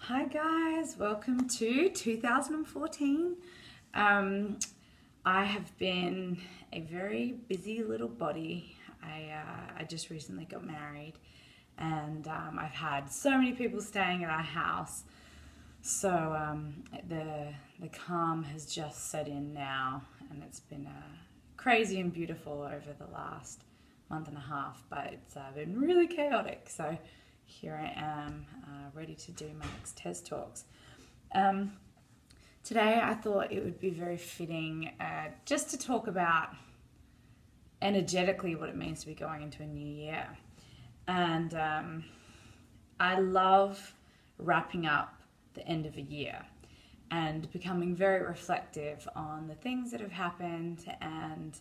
Hi guys, welcome to 2014. I have been a very busy little body. I just recently got married and I've had so many people staying at our house. So the calm has just set in now, and it's been crazy and beautiful over the last month and a half, but it's been really chaotic. So here I am, ready to do my next Tez Talks. Today I thought it would be very fitting just to talk about energetically what it means to be going into a new year. And I love wrapping up the end of a year and becoming very reflective on the things that have happened and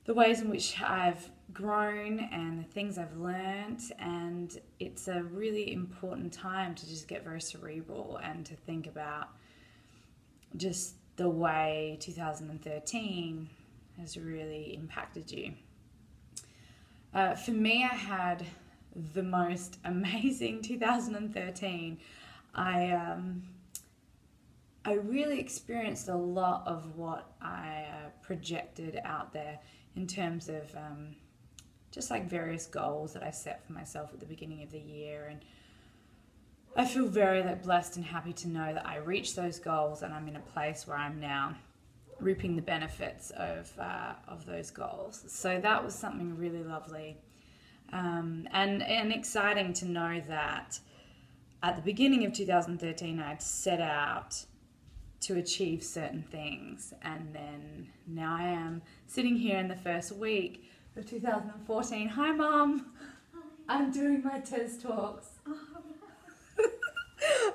the ways in which I've grown and the things I've learned. And it's a really important time to just get very cerebral and to think about just the way 2013 has really impacted you. For me, I had the most amazing 2013. I really experienced a lot of what I projected out there in terms of just like various goals that I set for myself at the beginning of the year, and I feel very blessed and happy to know that I reached those goals and I'm in a place where I'm now reaping the benefits of those goals. So that was something really lovely and exciting to know that at the beginning of 2013 I'd set out to achieve certain things, and then now I am sitting here in the first week of 2014. Hi Mum! Hi. I'm doing my Tez Talks.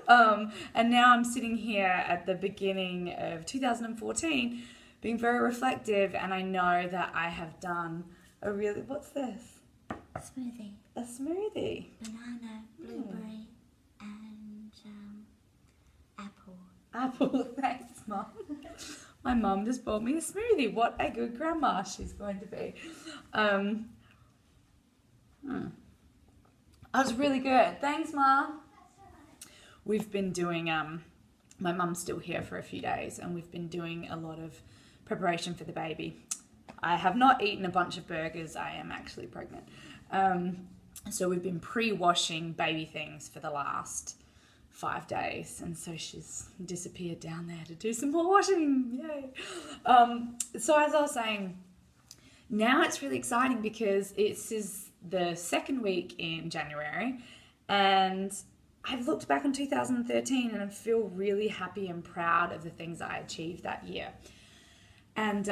And now I'm sitting here at the beginning of 2014 being very reflective, and I know that I have done a really, what's this? Smoothie. A smoothie. Banana, blueberry, and apple. Apple, thanks Mum. My mum just bought me a smoothie. What a good grandma she's going to be. That was really good. Thanks Mum. We've been doing, my mum's still here for a few days, and we've been doing a lot of preparation for the baby. I have not eaten a bunch of burgers. I am actually pregnant. So we've been pre-washing baby things for the last 5 days, and so she's disappeared down there to do some more washing. Yay! So as I was saying, now it's really exciting because this is the second week in January, and I've looked back on 2013 and I feel really happy and proud of the things I achieved that year. And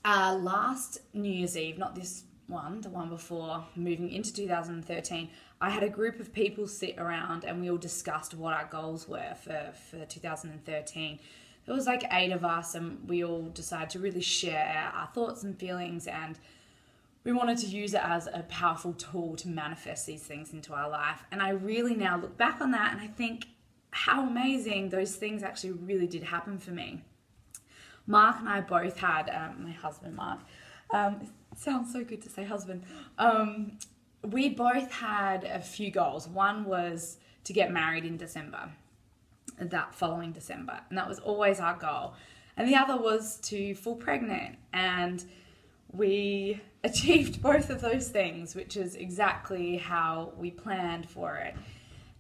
last New Year's Eve, not this one, the one before, moving into 2013, I had a group of people sit around and we all discussed what our goals were for 2013. There was like 8 of us, and we all decided to really share our thoughts and feelings, and we wanted to use it as a powerful tool to manifest these things into our life. And I really now look back on that and I think how amazing those things actually really did happen for me. Mark and I both had, my husband Mark, it sounds so good to say husband, we both had a few goals. One was to get married in December, that following December, and that was always our goal. And the other was to fall pregnant, and we achieved both of those things, which is exactly how we planned for it.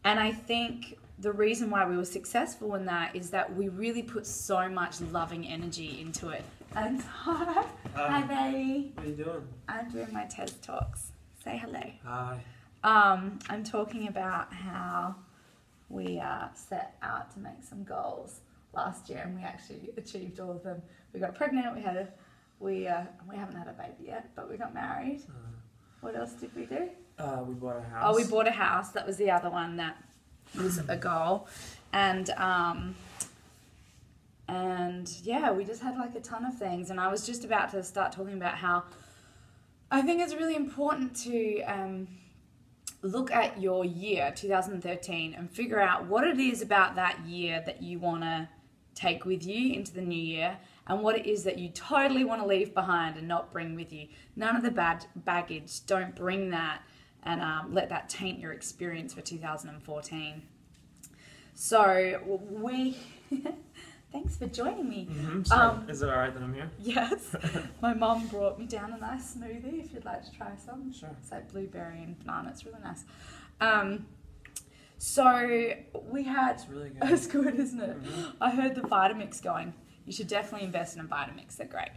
And I think the reason why we were successful in that is that we really put so much loving energy into it. And hi baby. What are you doing? I'm doing my Tez Talks. Say hello. Hi. I'm talking about how we set out to make some goals last year, and we actually achieved all of them. We got pregnant, we haven't had a baby yet, but we got married. What else did we do? We bought a house. Oh, we bought a house. That was the other one that was a goal. And yeah, we just had like a ton of things. And I was just about to start talking about how I think it's really important to look at your year, 2013, and figure out what it is about that year that you want to take with you into the new year, and what it is that you totally want to leave behind and not bring with you. None of the bad baggage. Don't bring that and let that taint your experience for 2014. So we... Thanks for joining me. Is it all right that I'm here? Yes. My mum brought me down a nice smoothie if you'd like to try some. Sure. It's like blueberry and banana. It's really nice. So we had... It's really good. It's good, isn't it? Mm-hmm. I heard the Vitamix going. You should definitely invest in a Vitamix. They're great.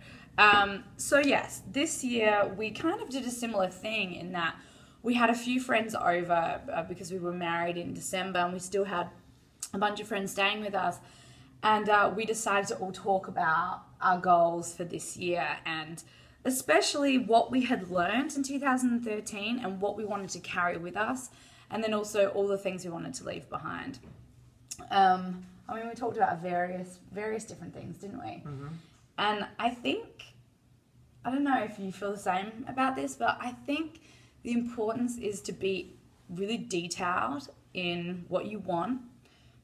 So yes, this year we kind of did a similar thing in that we had a few friends over because we were married in December, and we still had a bunch of friends staying with us. And we decided to all talk about our goals for this year, and especially what we had learned in 2013 and what we wanted to carry with us, and then also all the things we wanted to leave behind. I mean, we talked about various different things, didn't we? Mm-hmm. And I think, I don't know if you feel the same about this, but I think the importance is to be really detailed in what you want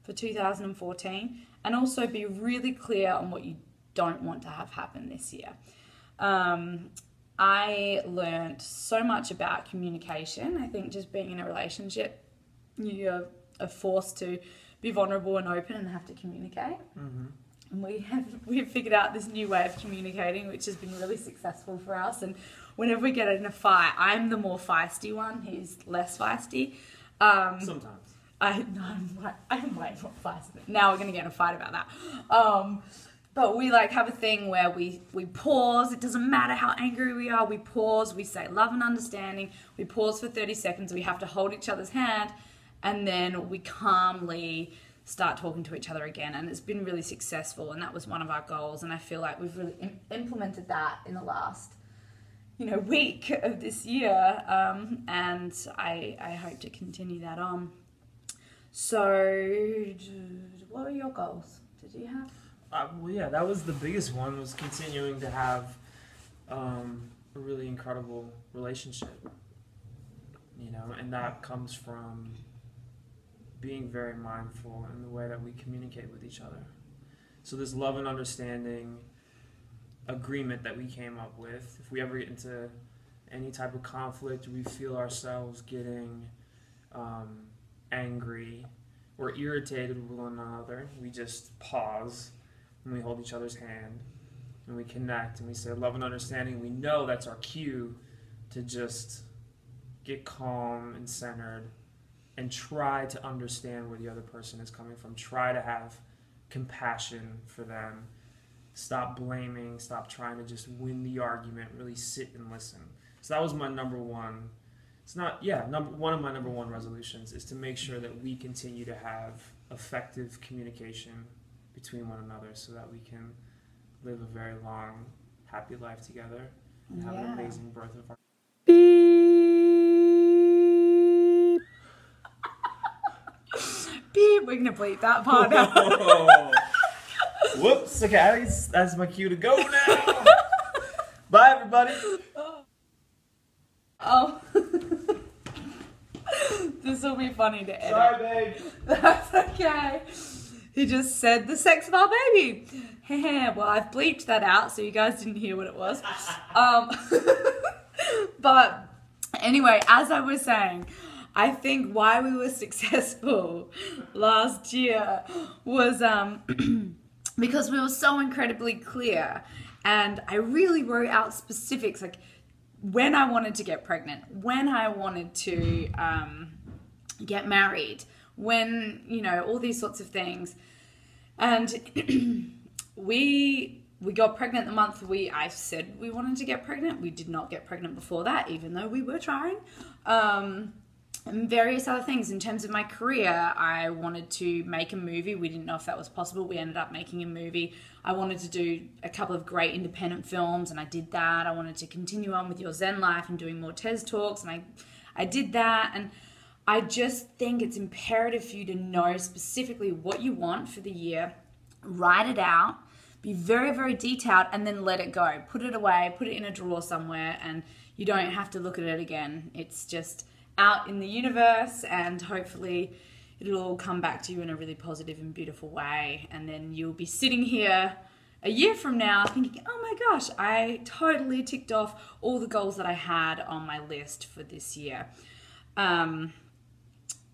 for 2014, and also be really clear on what you don't want to have happen this year. I learned so much about communication. I think just being in a relationship, you are forced to be vulnerable and open and have to communicate. Mm-hmm. And we've figured out this new way of communicating, which has been really successful for us. And whenever we get in a fight, I'm the more feisty one. He's less feisty. Sometimes. I'm way more feisty. Now we're going to get in a fight about that. But we like have a thing where we pause. It doesn't matter how angry we are. We pause. We say love and understanding. We pause for 30 seconds. We have to hold each other's hand. And then we calmly start talking to each other again. And it's been really successful. And that was one of our goals. And I feel like we've really implemented that in the last, week of this year. And I hope to continue that on. So, what were your goals? Did you have? Well, yeah, that was the biggest one, was continuing to have a really incredible relationship, and that comes from being very mindful in the way that we communicate with each other. So this love and understanding agreement that we came up with, if we ever get into any type of conflict, we feel ourselves getting angry or irritated with one another, we just pause and we hold each other's hand and we connect and we say love and understanding. We know that's our cue to just get calm and centered and try to understand where the other person is coming from. Try to have compassion for them. Stop blaming. Stop trying to just win the argument. Really sit and listen. So that was my number one. One of my number one resolutions is to make sure that we continue to have effective communication between one another so that we can live a very long, happy life together and have an amazing birth of our... Beep. We're going to bleep that part out. Whoops. Okay, that's my cue to go now. Bye, everybody. Oh. This will be funny to edit. Sorry, babe. That's okay. He just said the sex of our baby. Well, I've bleeped that out so you guys didn't hear what it was. But anyway, as I was saying, I think why we were successful last year was because we were so incredibly clear, and I really wrote out specifics, like when I wanted to get pregnant, when I wanted to get married, when, all these sorts of things. And we got pregnant the month I said we wanted to get pregnant. We did not get pregnant before that, even though we were trying. And various other things. In terms of my career, I wanted to make a movie. We didn't know if that was possible. We ended up making a movie. I wanted to do a couple of great independent films, and I did that. I wanted to continue on with Your Zen Life and doing more Tez Talks, and I did that. And I just think it's imperative for you to know specifically what you want for the year, write it out, be very, very detailed, and then let it go. Put it away, put it in a drawer somewhere, and you don't have to look at it again. It's just out in the universe, and hopefully it'll all come back to you in a really positive and beautiful way. And then you'll be sitting here a year from now thinking, oh my gosh, I totally ticked off all the goals that I had on my list for this year.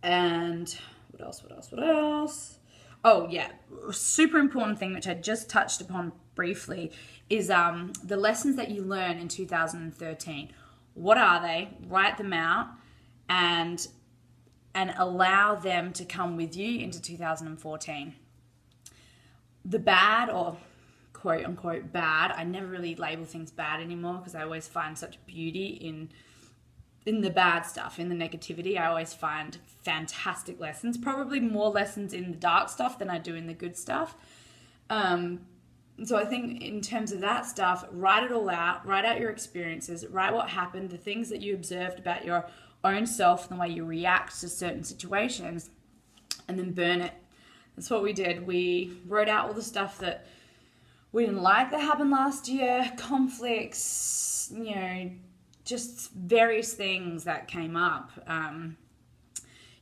And What else? Oh, yeah. Super important thing, which I just touched upon briefly, is the lessons that you learn in 2013. What are they? Write them out and allow them to come with you into 2014. The bad, or quote unquote bad, I never really label things bad anymore because I always find such beauty in the bad stuff, in the negativity. I always find fantastic lessons, probably more lessons in the dark stuff than I do in the good stuff. So I think in terms of that stuff, write it all out, write out your experiences, write what happened, the things that you observed about your own self and the way you react to certain situations, and then burn it. That's what we did. We wrote out all the stuff that we didn't like that happened last year, conflicts, just various things that came up.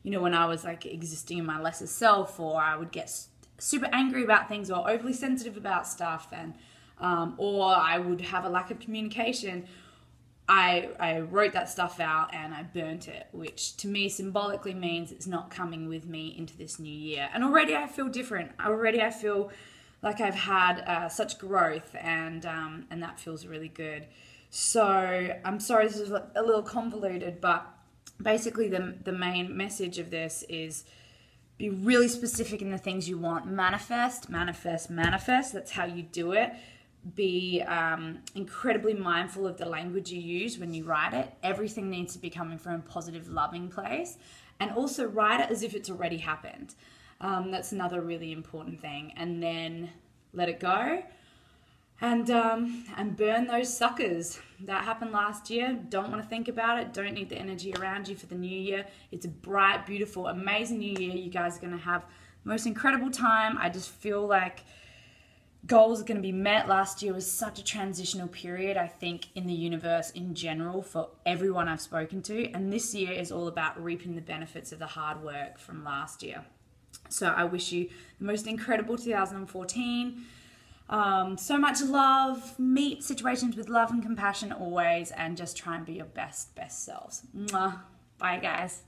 When I was like existing in my lesser self, or I would get super angry about things or overly sensitive about stuff, and or I would have a lack of communication. I wrote that stuff out and I burnt it, which to me symbolically means it's not coming with me into this new year. And already I feel different. Already I feel like I've had such growth, and that feels really good. So I'm sorry this is a little convoluted, but basically the main message of this is be really specific in the things you want. Manifest. That's how you do it. Be incredibly mindful of the language you use when you write it. Everything needs to be coming from a positive, loving place. And also write it as if it's already happened. That's another really important thing. And then let it go. And burn those suckers that happened last year. Don't want to think about it. Don't need the energy around you for the new year. It's a bright, beautiful, amazing new year. You guys are going to have the most incredible time. I just feel like goals are going to be met. Last year was such a transitional period, I think, in the universe in general for everyone I've spoken to. And this year is all about reaping the benefits of the hard work from last year. So I wish you the most incredible 2014. So much love. Meet situations with love and compassion always, and just try and be your best selves. Mwah. Bye, guys.